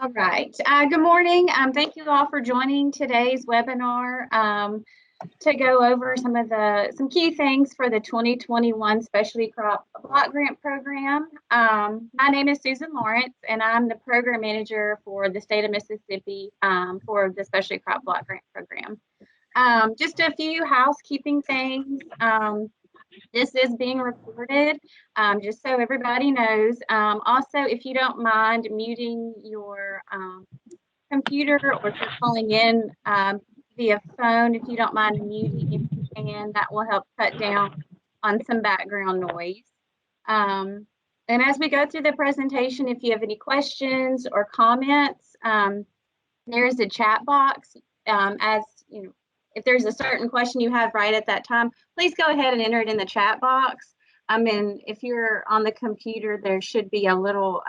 All right. Good morning. Thank you all for joining today's webinar to go over some key things for the 2021 Specialty Crop Block Grant Program. My name is Susan Lawrence, and I'm the Program Manager for the state of Mississippi for the Specialty Crop Block Grant Program. Just a few housekeeping things. This is being recorded, just so everybody knows. Also, if you don't mind muting your computer, or if you're calling in via phone, if you don't mind muting, if you can, that will help cut down on some background noise. And as we go through the presentation, if you have any questions or comments, there is a chat box. As you know, if there's a certain question you have right at that time, please go ahead and enter it in the chat box. And if you're on the computer, there should be a little,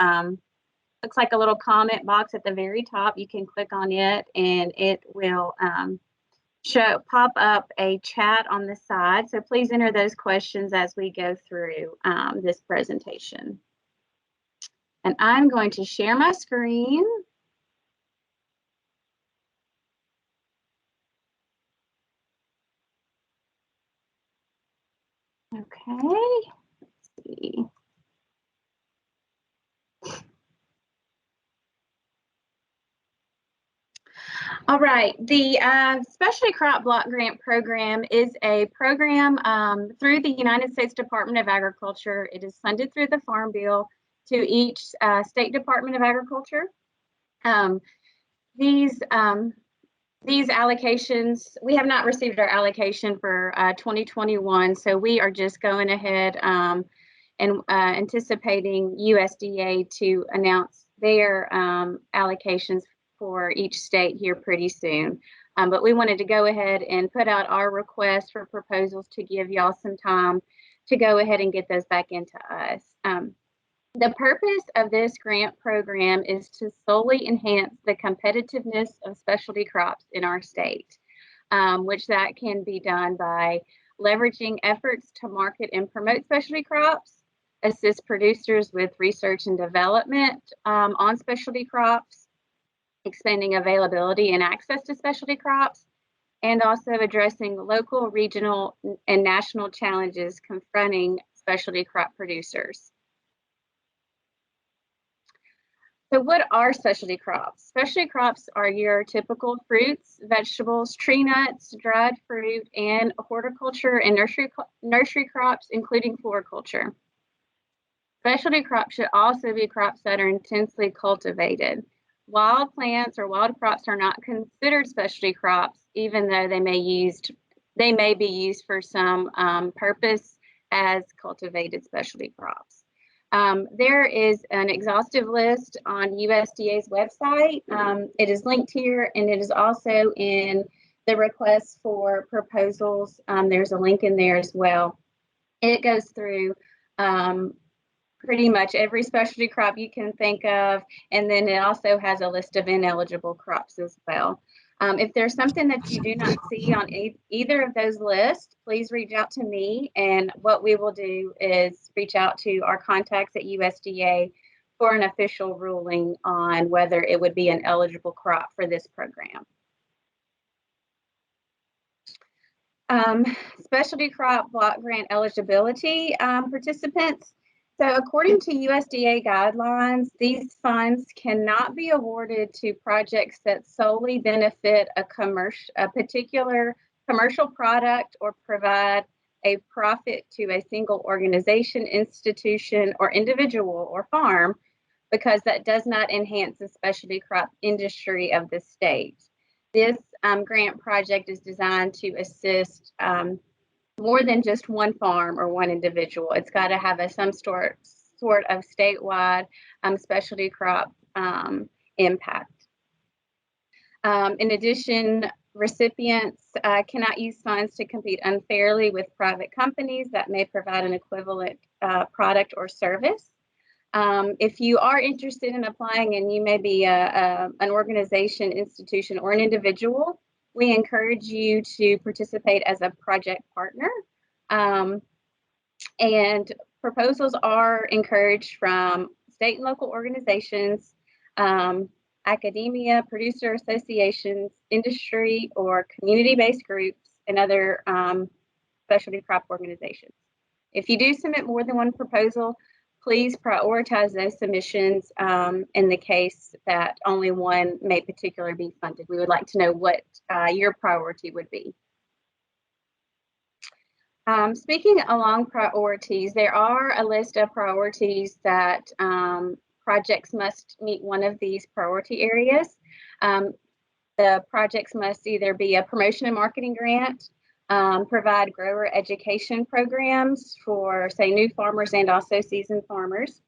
looks like a little comment box at the very top. You can click on it and it will pop up a chat on the side. So please enter those questions as we go through this presentation. And I'm going to share my screen. Okay, let's see. All right, the Specialty Crop Block Grant Program is a program through the United States Department of Agriculture. It is funded through the Farm Bill to each State Department of Agriculture. These allocations, we have not received our allocation for 2021, so we are just going ahead and anticipating USDA to announce their allocations for each state here pretty soon. But we wanted to go ahead and put out our request for proposals to give y'all some time to go ahead and get those back into us. The purpose of this grant program is to solely enhance the competitiveness of specialty crops in our state, which that can be done by leveraging efforts to market and promote specialty crops, assist producers with research and development on specialty crops, expanding availability and access to specialty crops, and also addressing local, regional, and national challenges confronting specialty crop producers. So what are specialty crops? Specialty crops are your typical fruits, vegetables, tree nuts, dried fruit, and horticulture and nursery crops, including floriculture. Specialty crops should also be crops that are intensely cultivated. Wild plants or wild crops are not considered specialty crops, even though they may be used for some purpose as cultivated specialty crops. There is an exhaustive list on USDA's website. It is linked here, and it is also in the request for proposals. There's a link in there as well. It goes through pretty much every specialty crop you can think of, and then it also has a list of ineligible crops as well. If there's something that you do not see on either of those lists, please reach out to me, and what we will do is reach out to our contacts at USDA for an official ruling on whether it would be an eligible crop for this program. Specialty crop block grant eligibility participants. So according to USDA guidelines, these funds cannot be awarded to projects that solely benefit a particular commercial product or provide a profit to a single organization, institution, or individual or farm, because that does not enhance the specialty crop industry of the state. This grant project is designed to assist more than just one farm or one individual. It's got to have some sort of statewide specialty crop impact. In addition, recipients cannot use funds to compete unfairly with private companies that may provide an equivalent product or service. If you are interested in applying and you may be an organization, institution, or an individual, we encourage you to participate as a project partner. And proposals are encouraged from state and local organizations, academia, producer associations, industry, or community-based groups, and other specialty crop organizations. If you do submit more than one proposal, please prioritize those submissions in the case that only one may particularly be funded. We would like to know what your priority would be. Speaking along priorities, there are a list of priorities that projects must meet one of these priority areas. The projects must either be a promotion and marketing grant, provide grower education programs for, say, new farmers and also seasoned farmers,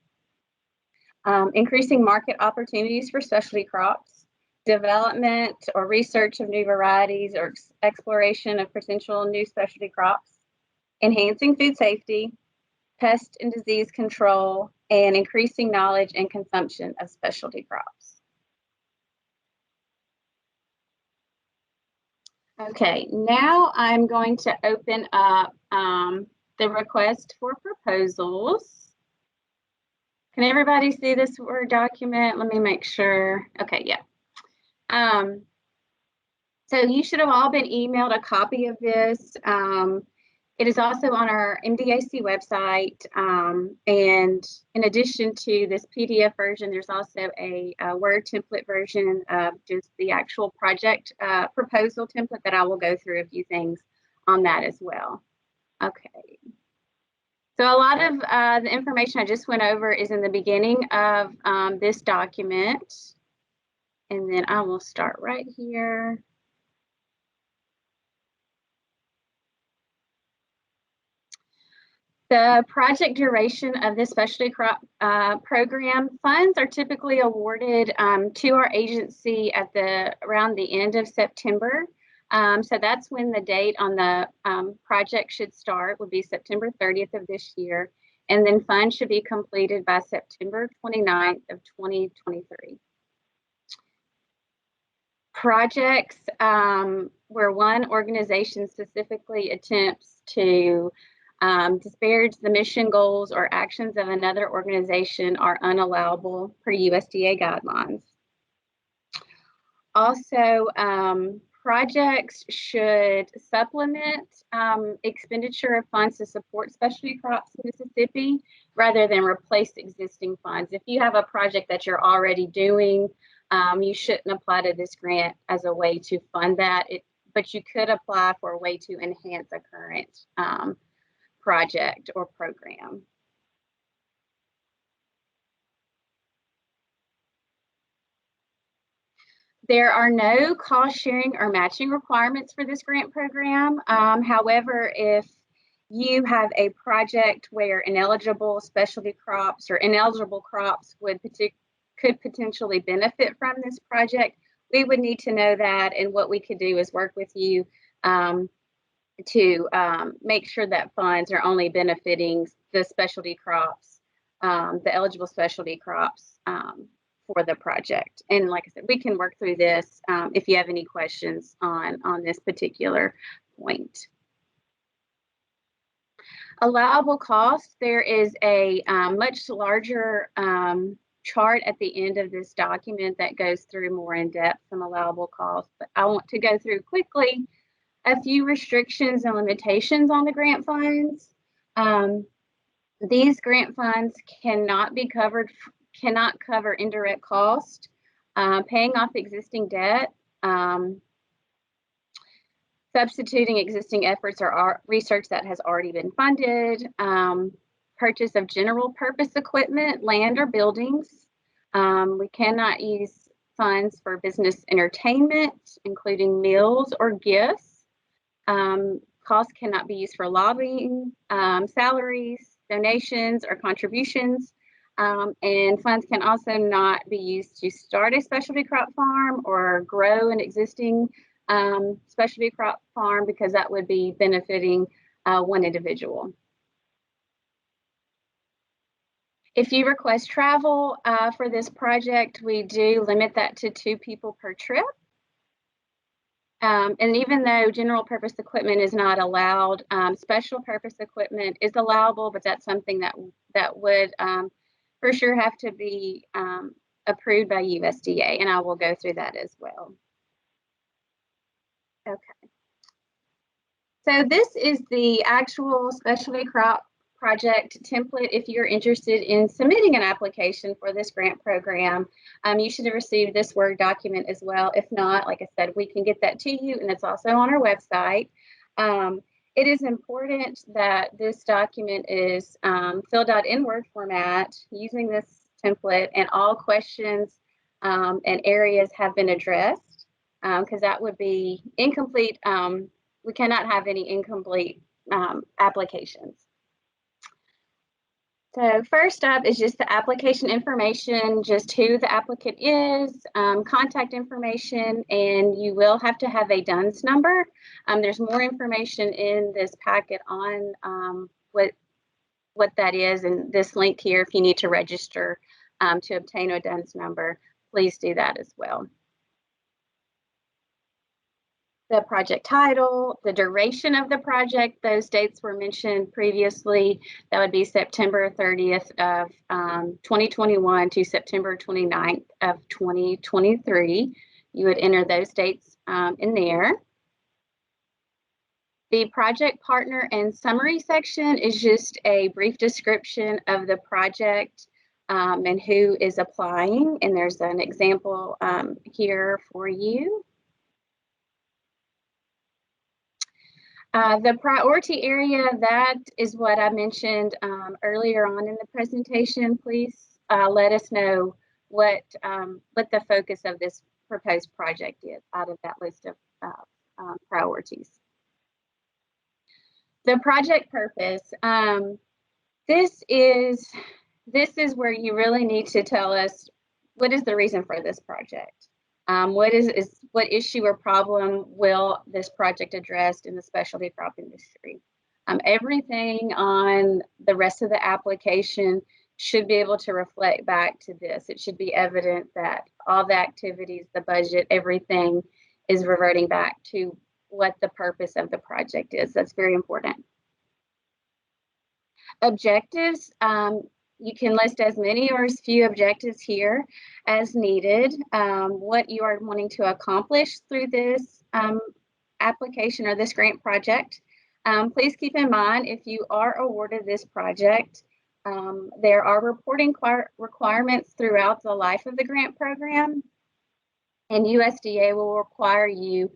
increasing market opportunities for specialty crops, development or research of new varieties or exploration of potential new specialty crops, enhancing food safety, pest and disease control, and increasing knowledge and consumption of specialty crops. Okay, now I'm going to open up the request for proposals. Can everybody see this Word document? Let me make sure. Okay, yeah. So you should have all been emailed a copy of this. It is also on our MDAC website, and in addition to this PDF version, there's also a Word template version of just the actual project proposal template that I will go through a few things on that as well. Okay. So a lot of the information I just went over is in the beginning of this document, and then I will start right here. The project duration of this specialty crop program, funds are typically awarded to our agency at around the end of September. So that's when the date on the project should start, would be September 30th of this year. And then funds should be completed by September 29th of 2023. Projects where one organization specifically attempts to disparage the mission, goals, or actions of another organization are unallowable per USDA guidelines. Also, projects should supplement expenditure of funds to support specialty crops in Mississippi rather than replace existing funds. If you have a project that you're already doing, you shouldn't apply to this grant as a way to fund that, but you could apply for a way to enhance a current project or program. There are no cost sharing or matching requirements for this grant program. However, if you have a project where ineligible specialty crops or ineligible crops could potentially benefit from this project, we would need to know that, and what we could do is work with you to make sure that funds are only benefiting the specialty crops, the eligible specialty crops for the project. And like I said, we can work through this if you have any questions on this particular point. Allowable costs, there is a much larger chart at the end of this document that goes through more in depth some allowable costs, but I want to go through quickly a few restrictions and limitations on the grant funds. These grant funds cannot cover indirect cost, paying off existing debt, substituting existing efforts or research that has already been funded, purchase of general purpose equipment, land or buildings. We cannot use funds for business entertainment, including meals or gifts. Costs cannot be used for lobbying, salaries, donations, or contributions. And funds can also not be used to start a specialty crop farm or grow an existing specialty crop farm, because that would be benefiting one individual. If you request travel for this project, we do limit that to 2 people per trip. And even though general purpose equipment is not allowed, special purpose equipment is allowable, but that's something that would for sure have to be approved by USDA, and I will go through that as well. Okay. So this is the actual specialty crop project template. If you're interested in submitting an application for this grant program, you should have received this Word document as well. If not, like I said, we can get that to you, and it's also on our website. It is important that this document is filled out in Word format using this template, and all questions and areas have been addressed, because that would be incomplete. We cannot have any incomplete applications. So first up is just the application information, just who the applicant is, contact information, and you will have to have a DUNS number. There's more information in this packet on what that is, and this link here, if you need to register to obtain a DUNS number, please do that as well. The project title, the duration of the project, those dates were mentioned previously. That would be September 30th of 2021 to September 29th of 2023. You would enter those dates in there. The project partner and summary section is just a brief description of the project and who is applying, and there's an example here for you. The priority area, that is what I mentioned earlier on in the presentation. Please let us know what the focus of this proposed project is out of that list of priorities. The project purpose. This is where you really need to tell us what is the reason for this project. What issue or problem will this project address in the specialty crop industry? Everything on the rest of the application should be able to reflect back to this. It should be evident that all the activities, the budget, everything is reverting back to what the purpose of the project is. That's very important. Objectives. You can list as many or as few objectives here as needed. What you are wanting to accomplish through this application or this grant project. Please keep in mind, if you are awarded this project, there are reporting requirements throughout the life of the grant program, and USDA will require you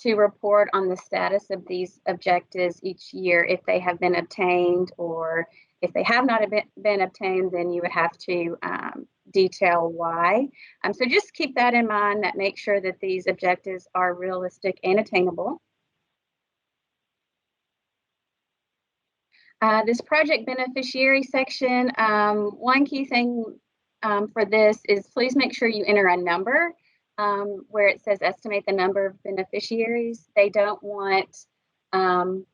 to report on the status of these objectives each year if they have been obtained, or if they have not been obtained, then you would have to detail why. So just keep that in mind, that make sure that these objectives are realistic and attainable. This project beneficiary section, one key thing for this is please make sure you enter a number where it says estimate the number of beneficiaries. They don't want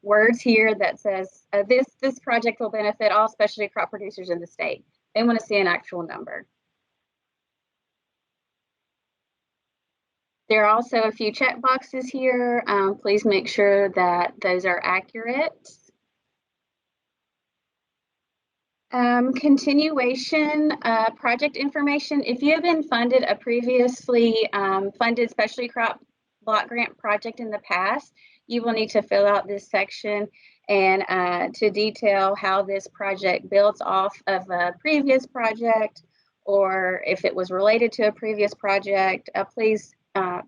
words here that says this project will benefit all specialty crop producers in the state. They want to see an actual number. There are also a few check boxes here. Please make sure that those are accurate. Continuation project information. If you have been funded a previously funded specialty crop block grant project in the past, you will need to fill out this section and to detail how this project builds off of a previous project, or if it was related to a previous project, please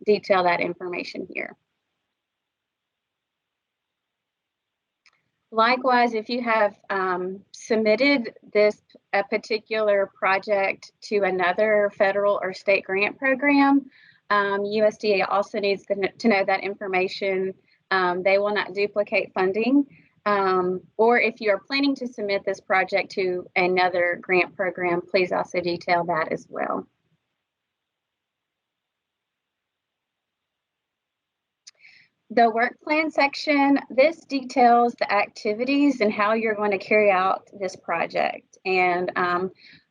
detail that information here. Likewise, if you have submitted this particular project to another federal or state grant program, USDA also needs to know that information. They will not duplicate funding. Or if you are planning to submit this project to another grant program, please also detail that as well. The work plan section, this details the activities and how you're going to carry out this project. And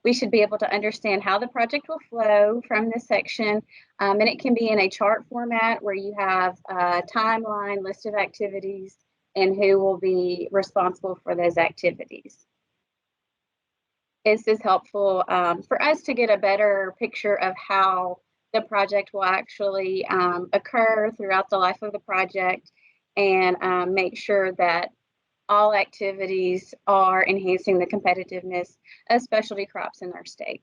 we should be able to understand how the project will flow from this section. And it can be in a chart format where you have a timeline, list of activities, and who will be responsible for those activities. This is helpful for us to get a better picture of how the project will actually occur throughout the life of the project, and make sure that all activities are enhancing the competitiveness of specialty crops in our state.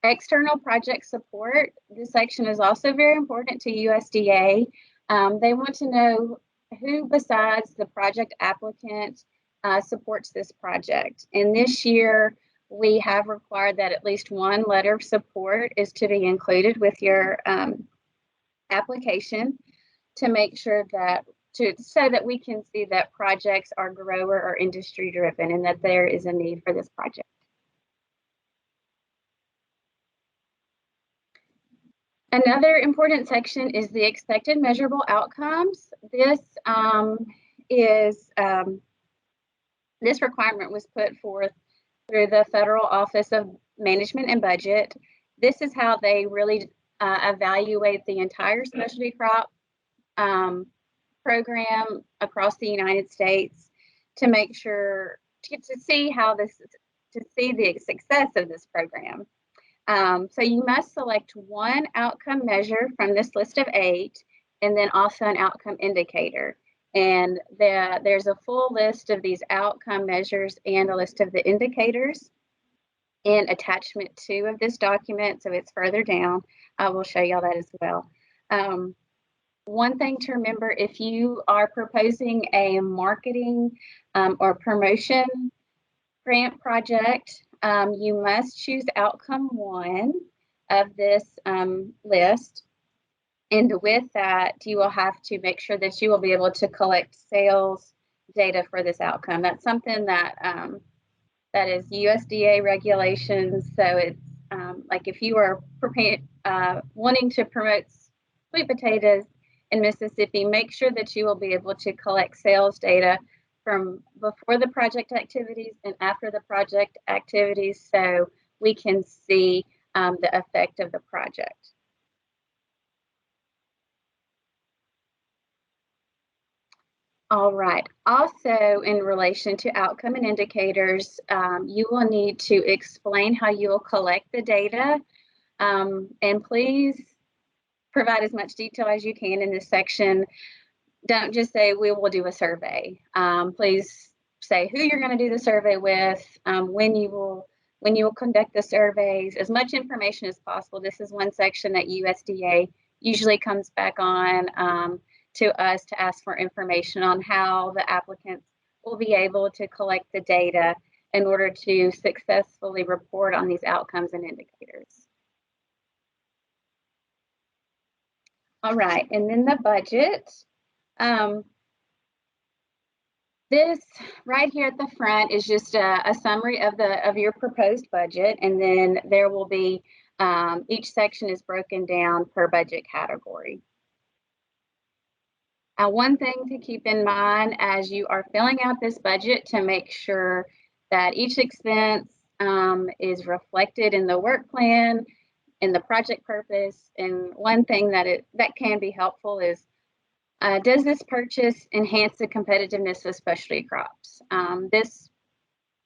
External project support. This section is also very important to USDA. They want to know who besides the project applicant supports this project. And this year, we have required that at least one letter of support is to be included with your application to make sure that so that we can see that projects are grower or industry driven and that there is a need for this project. Another important section is the expected measurable outcomes. This requirement was put forth through the Federal Office of Management and Budget. This is how they really evaluate the entire specialty crop program across the United States to make sure to see the success of this program. So you must select one outcome measure from this list of 8, and then also an outcome indicator. And there's a full list of these outcome measures and a list of the indicators in attachment 2 of this document. So it's further down. I will show y'all that as well. One thing to remember, if you are proposing a marketing or promotion grant project, you must choose outcome 1 of this list. And with that, you will have to make sure that you will be able to collect sales data for this outcome. That's something that that is USDA regulations. So it's like if you are wanting to promote sweet potatoes in Mississippi, make sure that you will be able to collect sales data from before the project activities and after the project activities, so we can see the effect of the project. All right. Also, in relation to outcome and indicators, you will need to explain how you will collect the data, and please provide as much detail as you can in this section. Don't just say we will do a survey. Please say who you're going to do the survey with, when you will conduct the surveys, as much information as possible. This is one section that USDA usually comes back on to us to ask for information on how the applicants will be able to collect the data in order to successfully report on these outcomes and indicators. All right, and then the budget. This right here at the front is just a summary of your proposed budget, and then there will be each section is broken down per budget category. One thing to keep in mind as you are filling out this budget to make sure that each expense is reflected in the work plan, in the project purpose, and one thing that can be helpful is, does this purchase enhance the competitiveness of specialty crops? This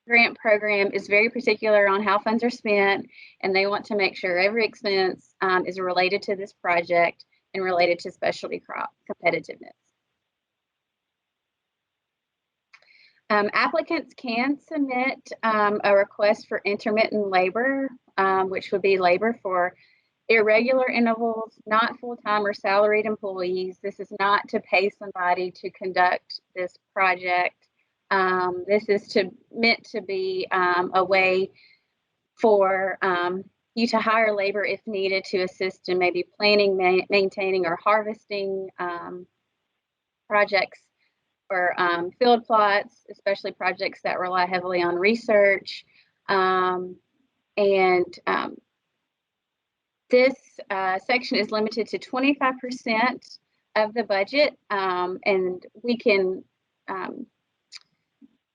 grant program is very particular on how funds are spent, and they want to make sure every expense is related to this project and related to specialty crop competitiveness. Applicants can submit a request for intermittent labor, which would be labor for irregular intervals, not full-time or salaried employees. This is not to pay somebody to conduct this project. This is meant to be a way for you to hire labor if needed to assist in maybe planning, maintaining, or harvesting projects or field plots, especially projects that rely heavily on research. This section is limited to 25% of the budget, and we can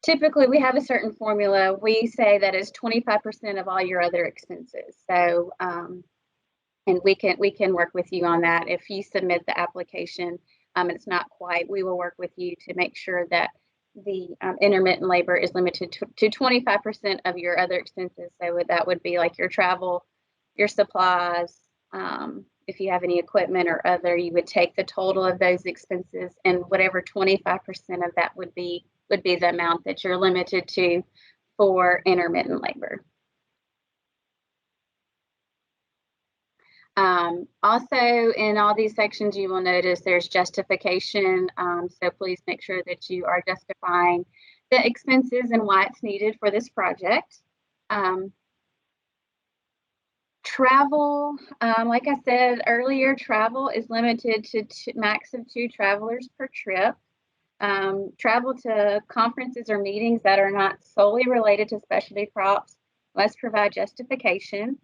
typically we have a certain formula. We say that is 25% of all your other expenses. So, and we can work with you on that. If you submit the application, it's not quite, we will work with you to make sure that intermittent labor is limited to 25% of your other expenses. So that would be like your travel, your supplies, if you have any equipment or other, you would take the total of those expenses, and whatever 25% of that would be the amount that you're limited to for intermittent labor. Also, in all these sections, you will notice there's justification. So please make sure that you are justifying the expenses and why it's needed for this project. Travel, like I said earlier, travel is limited to max of 2 travelers per trip. Travel to conferences or meetings that are not solely related to specialty crops must provide justification.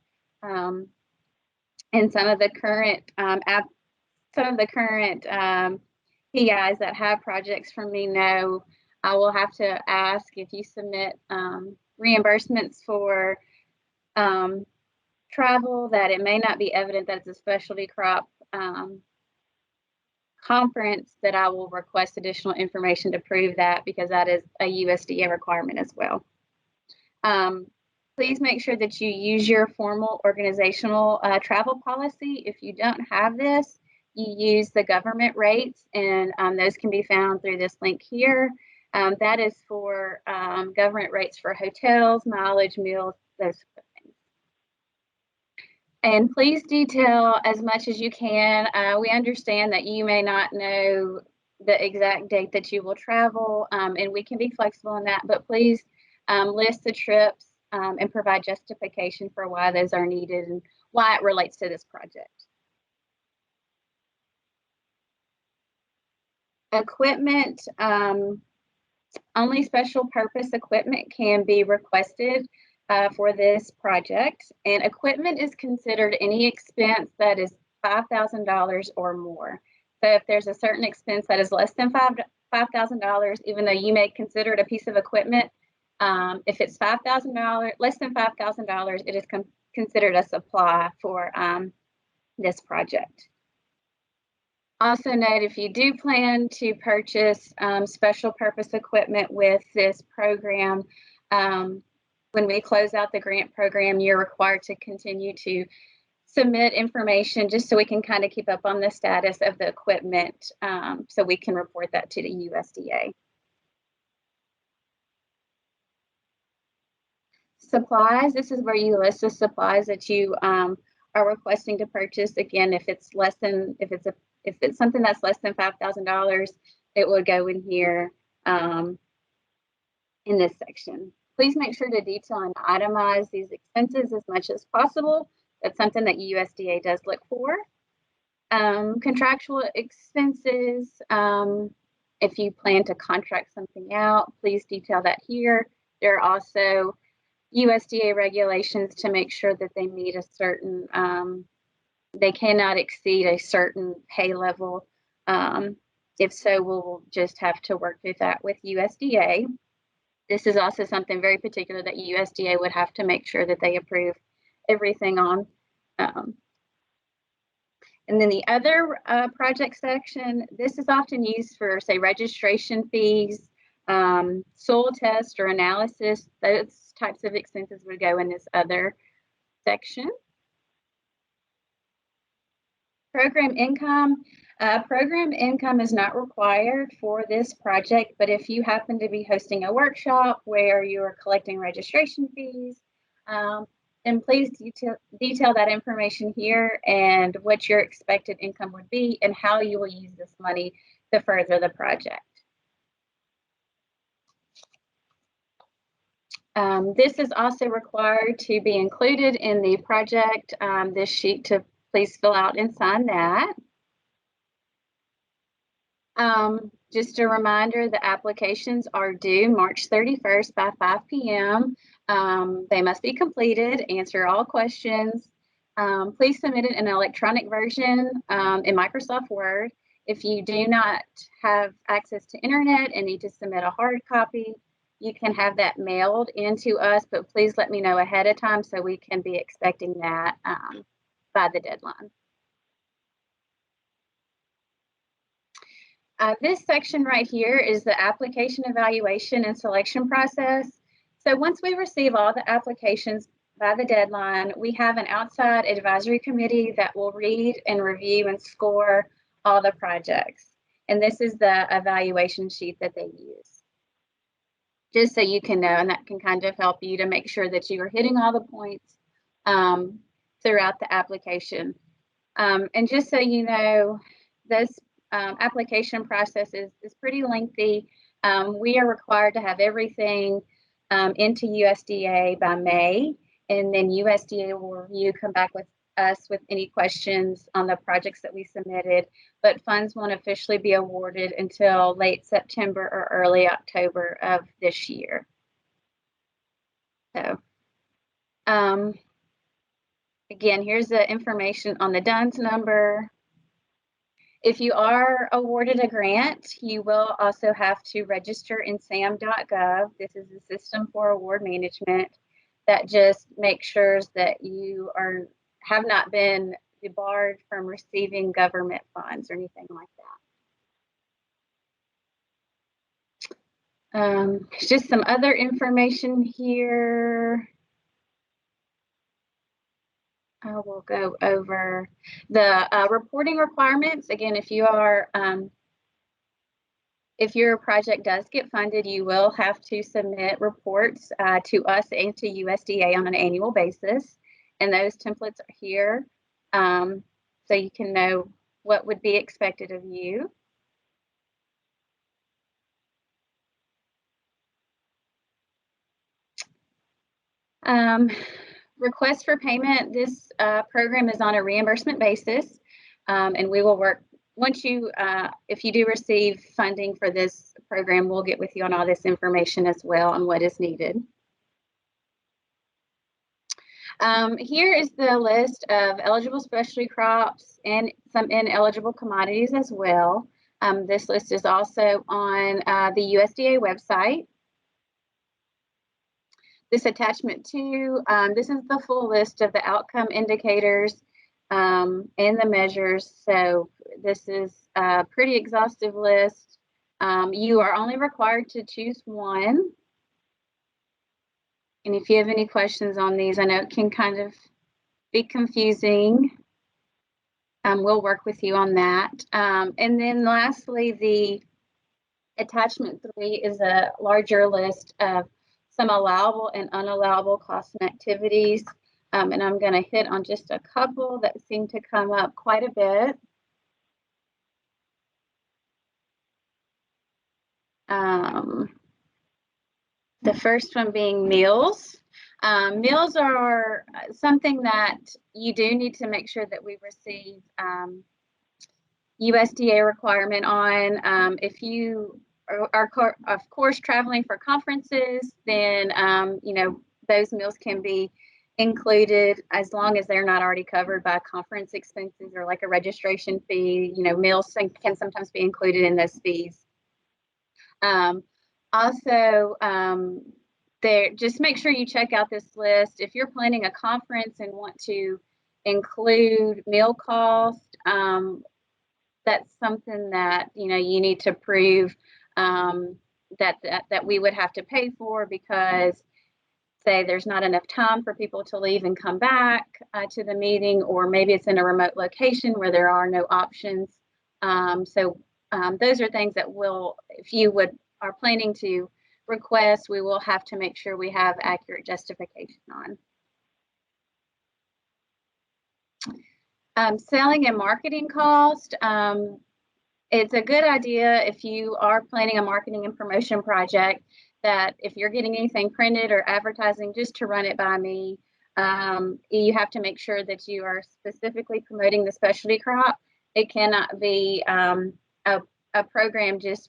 And some of the current PIs that have projects from me know I will have to ask if you submit reimbursements for travel, that it may not be evident that it's a specialty crop conference, that I will request additional information to prove that, because that is a USDA requirement as well. Please make sure that you use your formal organizational travel policy. If you don't have this, you use the government rates, and those can be found through this link here. That is for government rates for hotels, mileage, meals, those sort of things. And please detail as much as you can. We understand that you may not know the exact date that you will travel, and we can be flexible in that, but please list the trips and provide justification for why those are needed and why it relates to this project. Equipment, only special purpose equipment can be requested for this project, and equipment is considered any expense that is $5,000 or more. So if there's a certain expense that is less than $5,000, even though you may consider it a piece of equipment, if it's $5,000, less than $5,000, it is considered a supply for this project. Also note, if you do plan to purchase special purpose equipment with this program, when we close out the grant program, you're required to continue to submit information just so we can kind of keep up on the status of the equipment, so we can report that to the USDA. Supplies, this is where you list the supplies that you are requesting to purchase. Again, if it's something that's less than $5,000, it would go in here in this section. Please make sure to detail and itemize these expenses as much as possible. That's something that USDA does look for. Contractual expenses, if you plan to contract something out, please detail that here. There are also USDA regulations to make sure that they meet a certain, they cannot exceed a certain pay level. If so, we'll just have to work through that with USDA. This is also something very particular that USDA would have to make sure that they approve everything on. And then the other project section, this is often used for, say, registration fees, soil test or analysis. Those types of expenses would go in this other section. Program income. Program income is not required for this project, but if you happen to be hosting a workshop where you are collecting registration fees, then please detail that information here and what your expected income would be and how you will use this money to further the project. This is also required to be included in the project, this sheet, to please fill out and sign that. Just a reminder, the applications are due March 31st by 5 p.m. They must be completed, answer all questions. Please submit it in an electronic version in Microsoft Word. If you do not have access to internet and need to submit a hard copy, you can have that mailed into us, but please let me know ahead of time so we can be expecting that by the deadline. This section right here is the application evaluation and selection process. So once we receive all the applications by the deadline, we have an outside advisory committee that will read and review and score all the projects. And this is the evaluation sheet that they use. Just so you can know, and that can kind of help you to make sure that you are hitting all the points throughout the application. And just so you know, this application process is pretty lengthy. We are required to have everything into USDA by May, and then USDA will review, come back with us with any questions on the projects that we submitted, but funds won't officially be awarded until late September or early October of this year. So, again, here's the information on the DUNS number. If you are awarded a grant, you will also have to register in SAM.gov. This is the System for Award Management that just makes sure that you have not been debarred from receiving government funds or anything like that. Just some other information here. I will go over the reporting requirements. Again, if your project does get funded, you will have to submit reports to us and to USDA on an annual basis. And those templates are here so you can know what would be expected of you. Request for payment. This program is on a reimbursement basis, and we will work once you, if you do receive funding for this program, we'll get with you on all this information as well on what is needed. Here is the list of eligible specialty crops and some ineligible commodities as well. This list is also on the USDA website. This attachment 2, this is the full list of the outcome indicators and the measures. So this is a pretty exhaustive list. You are only required to choose one. And if you have any questions on these, I know it can kind of be confusing. We'll work with you on that. And then lastly, the attachment 3 is a larger list of some allowable and unallowable costs and activities. And I'm going to hit on just a couple that seem to come up quite a bit. The first one being meals. Meals are something that you do need to make sure that we receive USDA requirement on. If you are of course traveling for conferences, then you know, those meals can be included as long as they're not already covered by conference expenses or like a registration fee. You know, meals can sometimes be included in those fees. Also, just make sure you check out this list. If you're planning a conference and want to include meal cost, that's something that, you know, you need to prove that we would have to pay for, because say there's not enough time for people to leave and come back to the meeting, or maybe it's in a remote location where there are no options. So those are things that if you are planning to request, we will have to make sure we have accurate justification on. Selling and marketing cost. It's a good idea if you are planning a marketing and promotion project that if you're getting anything printed or advertising, just to run it by me. You have to make sure that you are specifically promoting the specialty crop. It cannot be a program just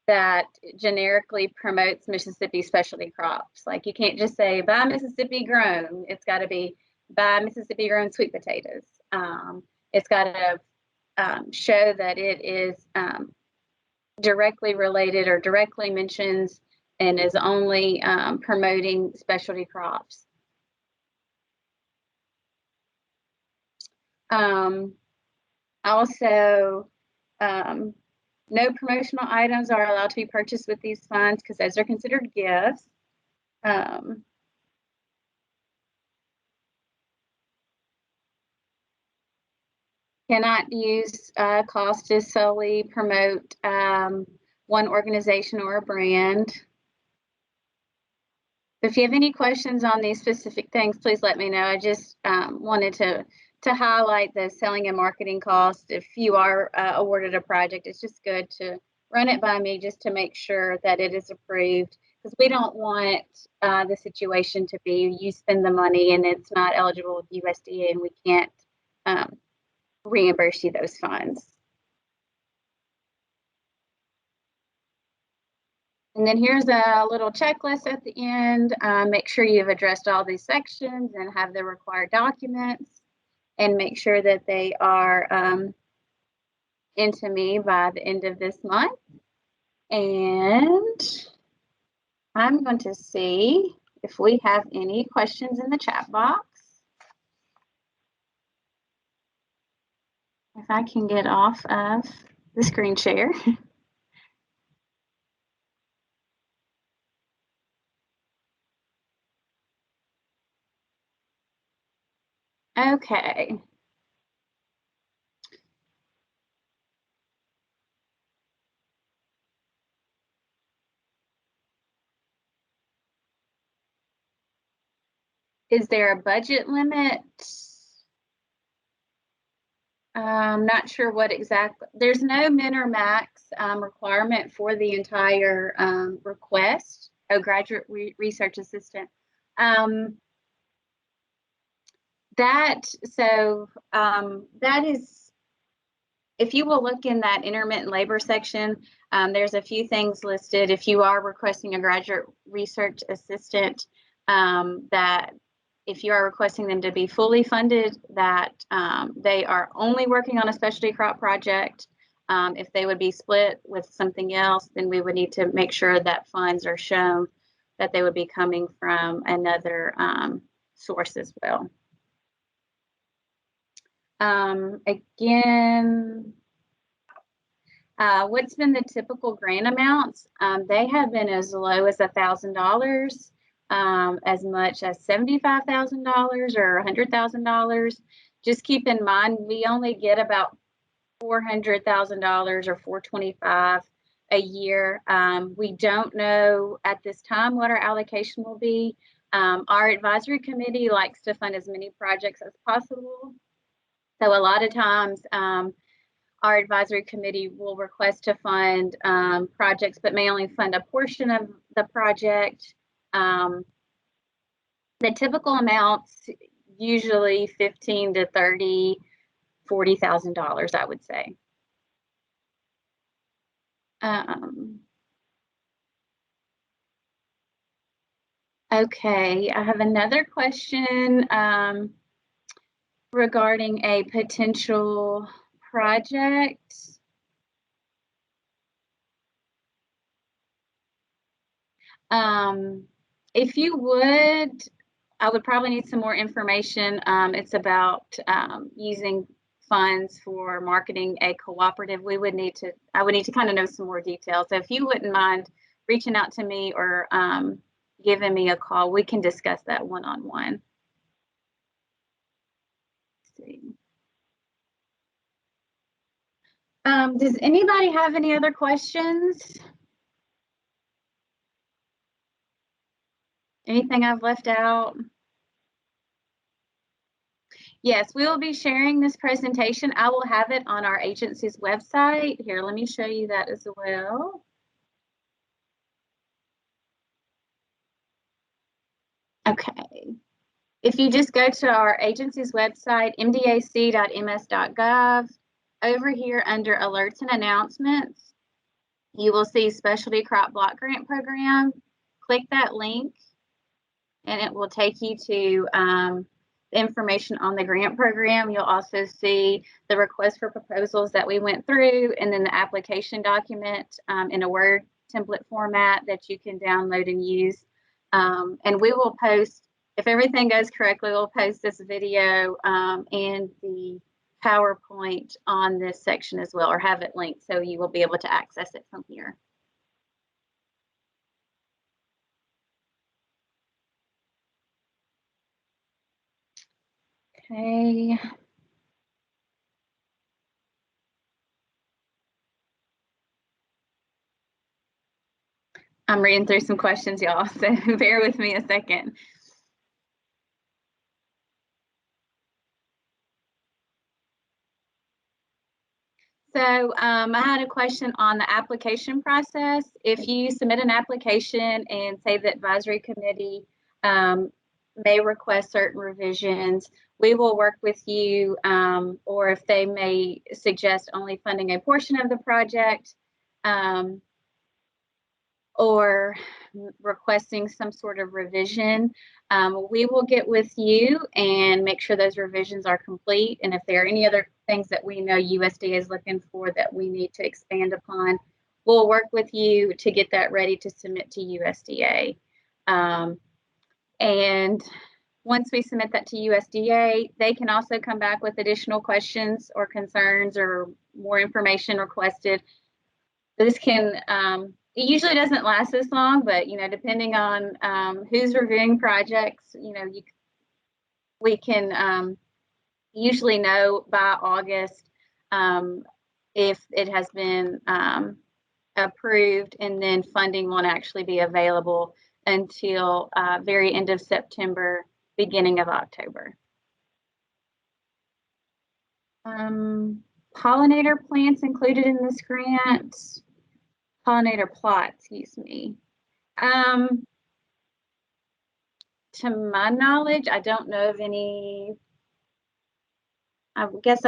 that generically promotes Mississippi specialty crops. Like, you can't just say buy Mississippi grown. It's got to be buy Mississippi grown sweet potatoes. It's got to show that it is directly related or directly mentions and is only promoting specialty crops. Also, No promotional items are allowed to be purchased with these funds because those are considered gifts. Cannot use cost to solely promote one organization or a brand. If you have any questions on these specific things, please let me know. I just wanted to highlight the selling and marketing costs. If you are awarded a project, it's just good to run it by me just to make sure that it is approved, because we don't want the situation to be you spend the money and it's not eligible with USDA and we can't reimburse you those funds. And then here's a little checklist at the end. Make sure you've addressed all these sections and have the required documents, and make sure that they are into me by the end of this month. And I'm going to see if we have any questions in the chat box. If I can get off of the screen share. Okay. Is there a budget limit? I'm not sure what exactly. There's no min or max requirement for the entire request. Oh, graduate research assistant. That is, if you will look in that intermittent labor section, there's a few things listed. If you are requesting a graduate research assistant, that if you are requesting them to be fully funded, that they are only working on a specialty crop project. If they would be split with something else, then we would need to make sure that funds are shown that they would be coming from another source as well. Again, what's been the typical grant amounts? They have been as low as $1,000, as much as $75,000 or $100,000. Just keep in mind, we only get about $400,000 or $425,000 a year. We don't know at this time what our allocation will be. Our advisory committee likes to fund as many projects as possible. So a lot of times, our advisory committee will request to fund projects, but may only fund a portion of the project. The typical amounts, usually $15,000 to $30,000, $40,000, I would say. Okay, I have another question regarding a potential project. If you would, I would probably need some more information. It's about using funds for marketing a cooperative. I would need to kind of know some more details. So if you wouldn't mind reaching out to me or giving me a call, we can discuss that one-on-one. See. Does anybody have any other questions? Anything I've left out? Yes, we will be sharing this presentation. I will have it on our agency's website. Here, let me show you that as well. Okay. If you just go to our agency's website, mdac.ms.gov, over here under alerts and announcements, you will see Specialty Crop Block Grant Program. Click that link and it will take you to information on the grant program. You'll also see the request for proposals that we went through, and then the application document in a Word template format that you can download and use. And we will post, if everything goes correctly, we'll post this video and the PowerPoint on this section as well, or have it linked so you will be able to access it from here. Okay. I'm reading through some questions, y'all, so bear with me a second. So I had a question on the application process. If you submit an application and say the advisory committee may request certain revisions, we will work with you, or if they may suggest only funding a portion of the project, or requesting some sort of revision, we will get with you and make sure those revisions are complete. And if there are any other things that we know USDA is looking for that we need to expand upon, we'll work with you to get that ready to submit to USDA. And once we submit that to USDA, they can also come back with additional questions or concerns or more information requested. This can, it usually doesn't last this long, but, you know, depending on who's reviewing projects, you know, we can usually know by August if it has been approved, and then funding won't actually be available until very end of September, beginning of October. Pollinator plants included in this grant. Pollinator plot, excuse me. To my knowledge, I don't know of any. I guess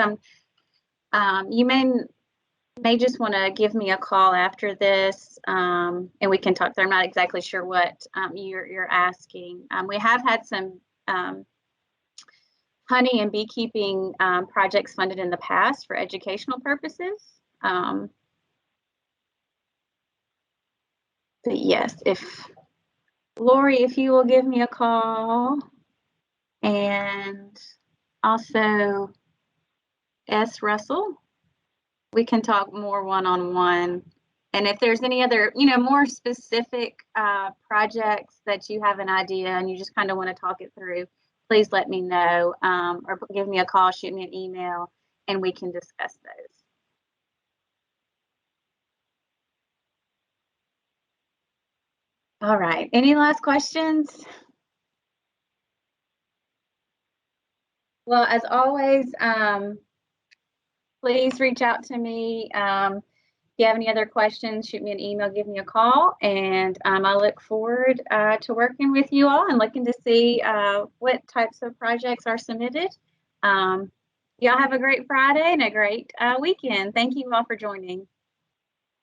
you may just want to give me a call after this, and we can talk. I'm not exactly sure what you're asking. We have had some honey and beekeeping projects funded in the past for educational purposes. But yes, if Lori, if you will give me a call, and also S. Russell, we can talk more one-on-one. And if there's any other, you know, more specific projects that you have an idea and you just kind of want to talk it through, please let me know, or give me a call, shoot me an email, and we can discuss those. All right, any last questions? Well, as always, please reach out to me. If you have any other questions, shoot me an email, give me a call, and I look forward to working with you all and looking to see what types of projects are submitted. Y'all have a great Friday and a great weekend. Thank you all for joining.